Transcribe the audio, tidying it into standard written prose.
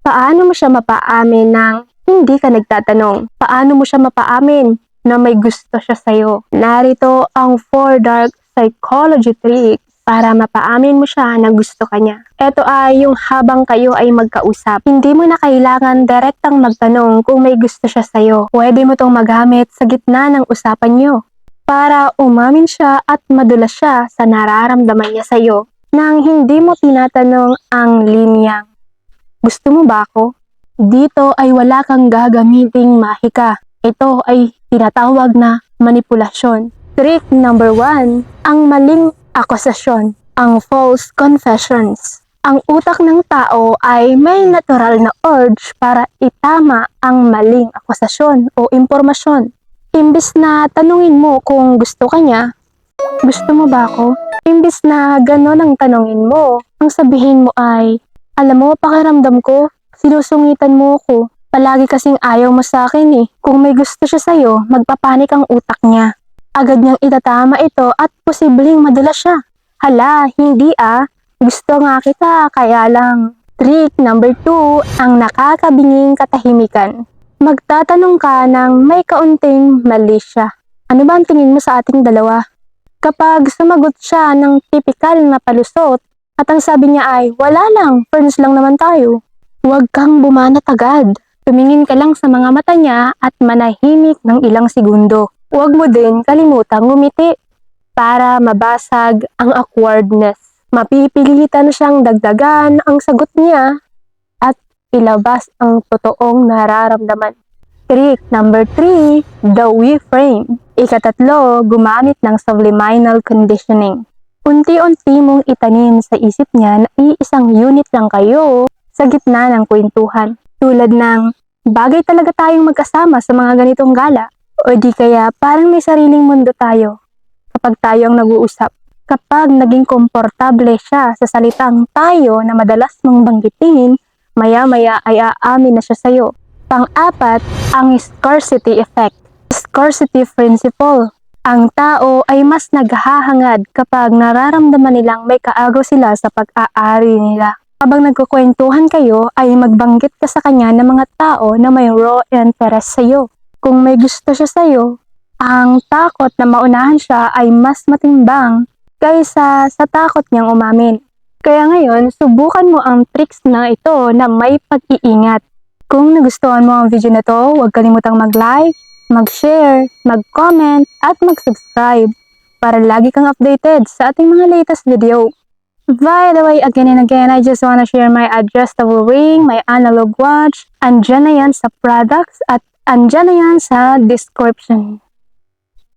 Paano mo siya mapaamin ng hindi ka nagtatanong? Paano mo siya mapaamin na may gusto siya sa'yo? Narito ang 4 dark psychology tricks para mapaamin mo siya na gusto ka niya. Ito ay yung habang kayo ay magkausap. Hindi mo na kailangan direktang magtanong kung may gusto siya sa'yo. Pwede mo tong magamit sa gitna ng usapan niyo para umamin siya at madulas siya sa nararamdaman niya sa'yo nang hindi mo tinatanong ang linyang, gusto mo ba ako? Dito ay wala kang gagamiting mahika. Ito ay tinatawag na manipulasyon. Trick number 1, ang maling akusasyon, ang false confessions. Ang utak ng tao ay may natural na urge para itama ang maling akusasyon o impormasyon. Imbis na tanungin mo kung gusto ka niya, gusto mo ba ako? Imbis na gano'n ang tanungin mo, ang sabihin mo ay, alam mo, pakiramdam ko, sinusungitan mo ko. Palagi kasing ayaw mo sa akin eh. Kung may gusto siya sa'yo, magpapanik ang utak niya. Agad niyang itatama ito at posibleng madulas siya. Hala, hindi ah. Gusto nga kita, kaya lang. Trick number 2, ang nakakabinging katahimikan. Magtatanong ka ng may kaunting mali siya. Ano ba ang tingin mo sa ating dalawa? Kapag sumagot siya ng tipikal na palusot, at ang sabi niya ay, wala lang, friends lang naman tayo. Huwag kang bumanat agad. Tumingin ka lang sa mga mata niya at manahimik ng ilang segundo. Huwag mo din kalimutang ngumiti para mabasag ang awkwardness. Mapipilitan siyang dagdagan ang sagot niya at ilabas ang totoong nararamdaman. Trick number 3, the we frame. Ikatatlo, gumamit ng subliminal conditioning. Unti-unti mong itanim sa isip niya na iisang unit lang kayo sa gitna ng kwentuhan. Tulad ng, bagay talaga tayong magkasama sa mga ganitong gala. O di kaya parang may sariling mundo tayo kapag tayo ang nag-uusap. Kapag naging komportable siya sa salitang tayo na madalas mong banggitin, maya-maya ay aamin na siya sa'yo. Pang-apat, ang scarcity effect. Scarcity principle. Ang tao ay mas naghahangad kapag nararamdaman nilang may kaagaw sila sa pag-aari nila. Habang nagkukwentuhan kayo ay magbanggit ka sa kanya ng mga tao na may raw interest sa'yo. Kung may gusto siya sa'yo, ang takot na maunahan siya ay mas matimbang kaysa sa takot niyang umamin. Kaya ngayon, subukan mo ang tricks na ito na may pag-iingat. Kung nagustuhan mo ang video na to, huwag kalimutang mag-like, mag-share, mag-comment, at mag-subscribe para lagi kang updated sa ating mga latest video. By the way, again and again, I just wanna share my adjustable ring, my analog watch, andyan na yan sa products at andyan na yan sa description.